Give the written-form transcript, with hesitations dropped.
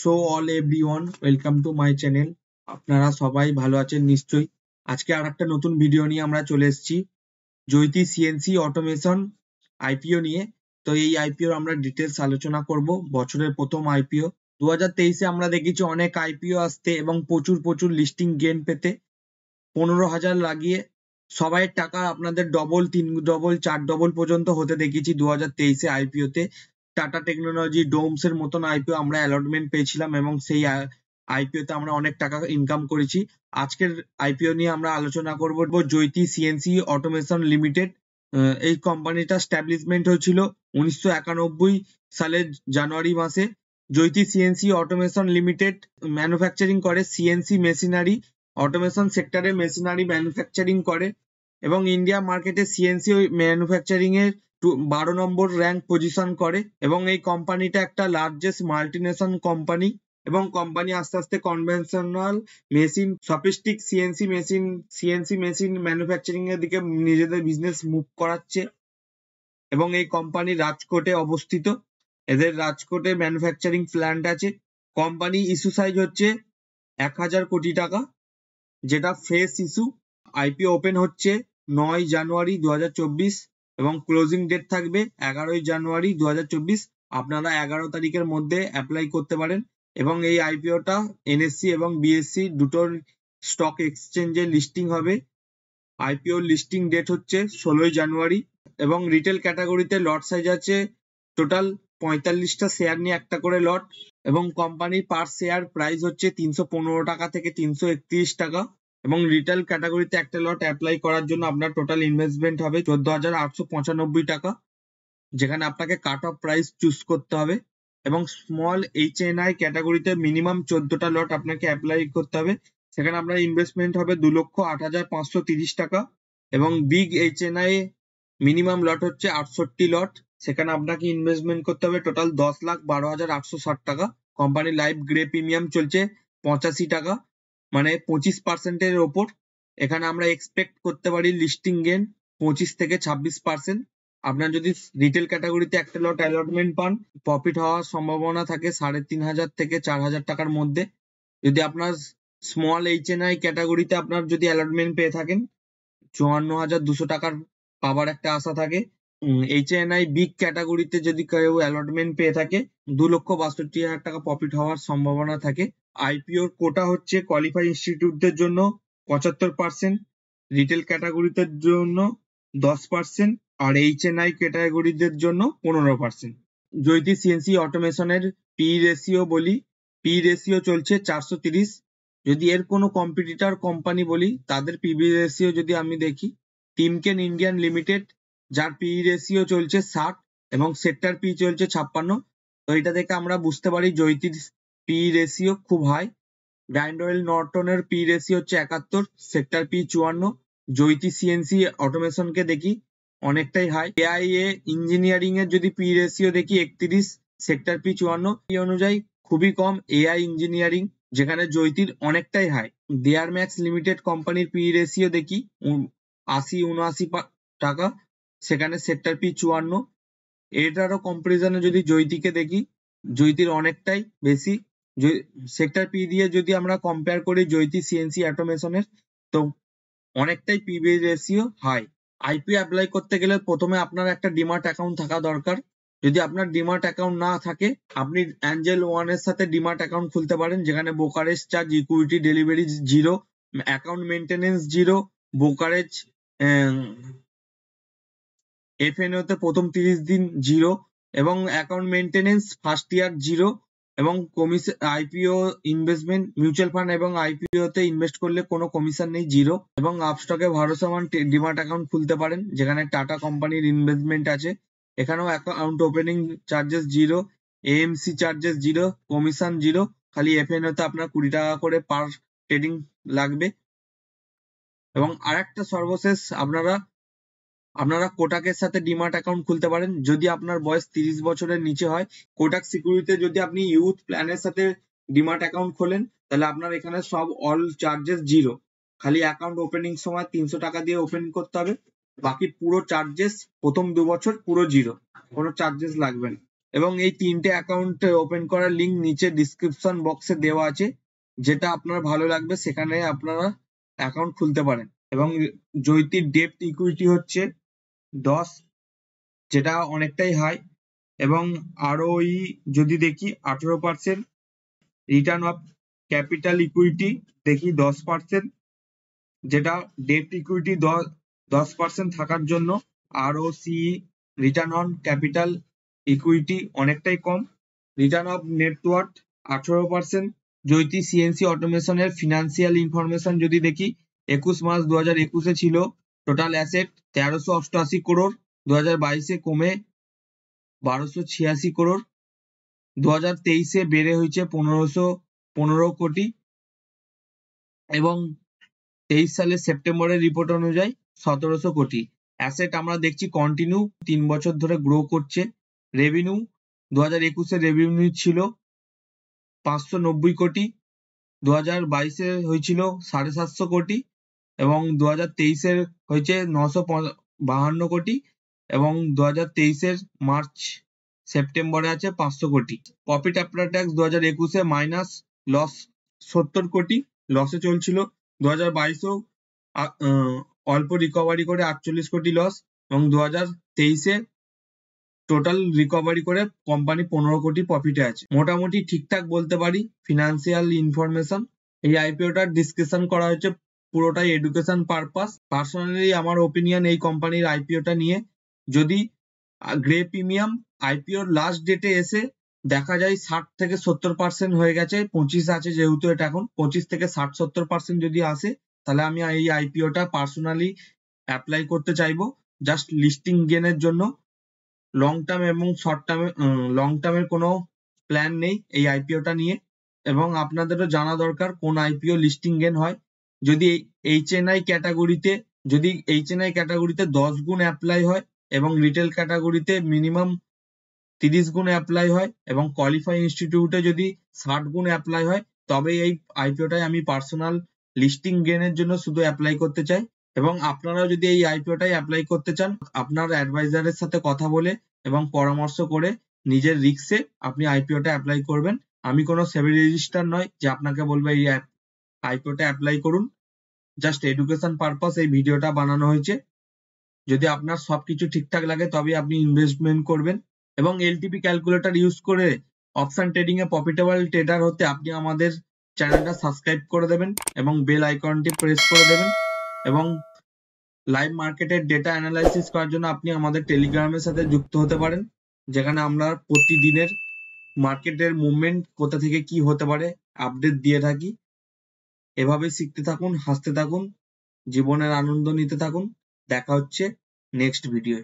So all everyone welcome to my channel. আপনারা সবাই ভালো আছেন নিশ্চয়ই। আজকে আর একটা নতুন ভিডিও নিয়ে আমরা চলে এসেছি জ্যোতি সিএনসি অটোমেশন আইপিও নিয়ে। তো এই আইপিও আমরা ডিটেলস আলোচনা করব। বছরের প্রথম আইপিও 2023-এ আমরা দেখেছি অনেক আইপিও আসতে এবং প্রচুর প্রচুর লিস্টিং গেইন পেতে। 15,000 লাগিয়ে সবাইয়ের টাকা আপনাদের ডবল, 3 ডবল, 4 ডবল পর্যন্ত হতে দেখেছি 2023-এ আইপিওতে। টাটা টেকনোলজি, ডোমস এর মতন আইপিও আমরা অ্যালটমেন্ট পেয়েছিলাম এবং সেই আইপিওতে আমরা অনেক টাকা ইনকাম করেছি। আজকের আইপিও নিয়ে আমরা আলোচনা করব জ্যোতি সিএনসি অটোমেশন লিমিটেড। এই কোম্পানিটা স্ট্যাবলিশমেন্ট হয়েছিল 1991 সালের জানুয়ারি মাসে। জ্যোতি সিএনসি অটোমেশন লিমিটেড ম্যানুফ্যাকচারিং করে সিএনসি মেশিনারি, অটোমেশন সেক্টরে মেশিনারি ম্যানুফ্যাকচারিং করে এবং ইন্ডিয়া মার্কেটে সিএনসি ম্যানুফ্যাকচারিং এর 12 নম্বর র্যাঙ্ক পজিশন করে এবং এই কোম্পানিটা একটা লার্জেস্ট মাল্টিনেশনাল কোম্পানি এবং কোম্পানি আস্তে আস্তে conventional machine, sophistic CNC machine manufacturing এর দিকে নিজেদের বিজনেস মুভ করাচ্ছে এবং এই কোম্পানি রাজকোটে অবস্থিত। এদের রাজকোটে ম্যানুফ্যাকচারিং প্ল্যান্ট আছে। কোম্পানি ইস্যু সাইজ হচ্ছে 1,000 কোটি টাকা, যেটা ফ্রেশ ইস্যু। আইপিও ওপেন হচ্ছে 9 জানুয়ারি 2024 এবং ক্লোজিং ডেট থাকবে 11 জানুয়ারি 2024। আপনারা 11 তারিখের মধ্যে অ্যাপ্লাই করতে পারেন এবং এই আইপিওটা এনএসসি এবং বিএসসি দুটোর স্টক এক্সচেঞ্জে লিস্টিং হবে। আইপিও লিস্টিং ডেট হচ্ছে 16 জানুয়ারি এবং রিটেল ক্যাটাগরিতে লট সাইজ আছে টোটাল 45টা শেয়ার নিয়ে একটা করে লট এবং কোম্পানির পার শেয়ার প্রাইস হচ্ছে 315 টাকা থেকে 331 টাকা এবং রিটেল ক্যাটাগরিতে একটা লট অ্যাপ্লাই করার জন্য আপনার টোটাল ইনভেস্টমেন্ট হবে 14,895 টাকা, যেখানে আপনাকে কাট অফ প্রাইস চুজ করতে হবে এবং স্মল এইচএনআই ক্যাটাগরিতে মিনিমাম 14টা লট আপনাকে অ্যাপ্লাই করতে হবে। সেখানে আপনার ইনভেস্টমেন্ট হবে 2,08,530 টাকা এবং বিগ এইচএনআই মিনিমাম লট হচ্ছে 68 লট, সেখানে আপনাকে ইনভেস্টমেন্ট করতে হবে টোটাল 10,12,860 টাকা। কোম্পানির লাইভ গ্রে প্রিমিয়াম চলছে 85 টাকা, মানে 25%-এর ওপর। এখানে আমরা এক্সপেক্ট করতে পারি লিস্টিং গেন 25 থেকে 26%। আপনার যদি রিটেল ক্যাটাগরিতে একটা লট অ্যালটমেন্ট পান, প্রফিট হওয়ার সম্ভাবনা থাকে 3,500 থেকে 4,000 টাকার মধ্যে। যদি আপনার স্মল এইচএনআই ক্যাটাগরিতে আপনার যদি অ্যালটমেন্ট পেয়ে থাকেন, 54,200 টাকার পাওয়ার একটা আশা থাকে। এইচএনআই বিগ ক্যাটাগরিতে যদি কেউ অ্যালটমেন্ট পেয়ে থাকে, 2,62,000 টাকা প্রফিট হওয়ার সম্ভাবনা থাকে। আইপিওর কোটা হচ্ছে কোয়ালিফাই ইনস্টিটিউটদের জন্য 75%, রিটেল ক্যাটাগরিতে জন্য 10% আর এইচএনআই ক্যাটাগরিদের জন্য 15%। জ্যোতি সিএনসি অটোমেশনের পি রেশিও বলি, পি রেশিও চলছে 430। যদি এর কোনো কম্পিটিটর কোম্পানি বলি, তাদের পিবি রেশিও যদি আমি দেখি, টিমকেন ইন্ডিয়ান লিমিটেড, যার পি রেশিও চলছে 60 এবং সেক্টর পি চলছে 56। তো এটা দেখে আমরা বুঝতে পারি জ্যোতির পি রেশিও খুব হাই। গ্রাইন্ডওয়েল নর্টনের পি রেশিও হচ্ছে 71, সেক্টর পি 54। জ্যোতি সিএনসি অটোমেশনকে দেখি অনেকটাই হাই। এআইএ ইঞ্জিনিয়ারিং এর যদি পি রেশিও দেখি 31, সেক্টর পি 54। এই অনুযায়ী খুবই কম এআই ইঞ্জিনিয়ারিং, যেখানে জ্যোতির অনেকটাই হাই। দেয়ার ম্যাক্স লিমিটেড কোম্পানির পি রেশিও দেখি 80-79 টাকা, সেখানে সেক্টর পি 54। এটারও কম্পারিজনে যদি জ্যোতিকে দেখি, জ্যোতির অনেকটাই বেশি। সেক্টর পি দিয়ে যদি আমরা কম্পেয়ার করি জ্যোতি সিএনসি অটোমেশনের, তো অনেকটাই PB ratio high. IPO apply করতে গেলে প্রথমে আপনার একটা ডিমার্ট অ্যাকাউন্ট থাকা দরকার। যদি আপনার ডিমার্ট অ্যাকাউন্ট না থাকে, আপনি অ্যাঞ্জেল ওয়ানের সাথে ডিমার্ট অ্যাকাউন্ট খুলতে পারেন, যেখানে brokerage charge, equity, delivery zero, account maintenance zero, brokerage FNO তে প্রথম 30 দিন জিরো এবং account maintenance first year zero এবং commission. IPO investment, mutual fund এবং আইপিও তে ইনভেস্ট করলে কোনো কমিশন নেই, জিরো। এবং আপস্টকে ভরসামান ডিমার্ট অ্যাকাউন্ট খুলতে পারেন, যেখানে টাটা কোম্পানির ইনভেস্টমেন্ট আছে। এখানেও account opening charges zero, AMC charges zero, commission zero. খালি এফএনও তে আপনার 20 টাকা করে পার ট্রেডিং লাগবে। এবং আরেকটা সর্বশেষ, আপনারা কোটাকের সাথে ডিমার্ট অ্যাকাউন্ট খুলতে পারেন যদি আপনার বয়স 30 বছরের নিচে হয়। কোটাক সিকিউরিটিতে যদি আপনি ইউথ প্ল্যানের সাথে ডিমার্ট অ্যাকাউন্ট খোলেন, তাহলে আপনার এখানে সব অল চার্জেস জিরো। খালি অ্যাকাউন্ট ওপেনিং সময় 300 টাকা দিয়ে ওপেন করতে হবে, বাকি পুরো চার্জেস প্রথম 2 বছর পুরো জিরো, কোনো চার্জেস লাগবে না। এবং এই 3টে অ্যাকাউন্ট ওপেন করার লিঙ্ক নিচে ডিসক্রিপশন বক্সে দেওয়া আছে, যেটা আপনার ভালো লাগবে সেখানে আপনারা অ্যাকাউন্ট খুলতে পারেন। এবং জৈতির ডেপ্ট ইকুইটি হচ্ছে 10, যেটা অনেকটাই হাই। এবং ROE যদি দেখি 18%, রিটার্ন অফ ক্যাপিটাল ইকুইটি দেখি 10%, যেটা ডেপ্ট ইকুইটি 10% থাকার জন্য ROCE return on capital equity অনেকটাই কম। Return of net worth 18%। Jyoti CNC অটোমেশনের ফিনান্সিয়াল ইনফরমেশন যদি দেখি 21 মার্চ 2021 ছিল টোটাল অ্যাসেট 1388 করোড়, 2022 কমে 1286 করোড়, 2023 বেড়ে হয়েছে 1515 কোটি, এবং 23 সালের সেপ্টেম্বরের রিপোর্ট অনুযায়ী 1700 কোটি। অ্যাসেট আমরা দেখছি কন্টিনিউ 3 বছর ধরে গ্রো করছে। রেভিনিউ 2021 রেভিনিউ ছিল 590 কোটি, 2022 হয়েছিল 750 কোটি, এবং 2023 হয়েছে 952 কোটি, এবং 2023 মার্চ সেপ্টেম্বরে আছে 500 crore. Profit after tax 2021 minus loss 70 crore লসে চলছিল। 2022 অল্প রিকভারি করে 48 কোটি লস, এবং 2023 টোটাল রিকভারি করে কোম্পানি 15 কোটি প্রফিটে আছে। মোটামুটি ঠিকঠাক বলতে পারি ফিনান্সিয়াল ইনফরমেশন। এই আইপিওটার ডিসকাশন করা হয়েছে পুরোটাই এডুকেশন পারপাস। পার্সোনালি আমার ওপিনিয়ন এই কোম্পানির আইপিওটা নিয়ে, যদি গ্রে প্রিমিয়াম আইপিওর লাস্ট ডেটে এসে দেখা যায় 60 থেকে 70% হয়ে গেছে, 25 আছে যেহেতু এটা এখন 25 থেকে 60-70% যদি আসে, তাহলে আমি এই আইপিওটা পার্সোনালি অ্যাপ্লাই করতে চাইবো জাস্ট লিস্টিং গেনের জন্য। লং টার্ম এবং শর্ট টার্মে লং টার্মের কোনো প্ল্যান নেই এই আইপিওটা নিয়ে। এবং আপনাদেরও জানা দরকার কোন আইপিও লিস্টিং গেন হয়। যদি এইচএনআই ক্যাটাগরিতে 10 গুণ অ্যাপ্লাই হয়, এবং রিটেল ক্যাটাগরিতে মিনিমাম 30 গুণ অ্যাপ্লাই হয়, এবং কোয়ালিফাই ইনস্টিটিউটে যদি 60 গুণ অ্যাপ্লাই হয়, তবে এই আইপিওটাই আমি পার্সোনাল লিস্টিং গেনের জন্য শুধু অ্যাপ্লাই করতে চাই। এবং আপনারাও যদি এই আইপিওটাই অ্যাপ্লাই করতে চান, আপনার অ্যাডভাইজারের সাথে কথা বলে এবং পরামর্শ করে নিজের রিস্কে আপনি আইপিওটা অ্যাপ্লাই করবেন। আমি কোনো সেবি রেজিস্টার নয় যে আপনাকে বলবো এই আইপিওটা অ্যাপ্লাই করুন। জাস্ট এডুকেশন পারপাস এই ভিডিওটা বানানো হয়েছে। যদি আপনার সবকিছু ঠিকঠাক লাগে তবে আপনি ইনভেস্টমেন্ট করবেন। এবং এলটিপি ক্যালকুলেটর ইউজ করে অপশন ট্রেডিং এ প্রফিটেবল ট্রেডার হতে আপনি আমাদের চ্যানেলটা সাবস্ক্রাইব করে দেবেন এবং বেল আইকনটি প্রেস করে দেবেন। এবং লাইভ মার্কেটের ডেটা অ্যানালাইসিস করার জন্য আপনি আমাদের টেলিগ্রামের সাথে যুক্ত হতে পারেন, যেখানে আমরা প্রতিদিনের মার্কেটের মুভমেন্ট কোথা থেকে কি হতে পারে আপডেট দিয়ে থাকি। এভাবে শিখতে থাকুন, হাসতে থাকুন, জীবনের আনন্দ নিতে থাকুন। দেখা হচ্ছে নেক্সট ভিডিওয়।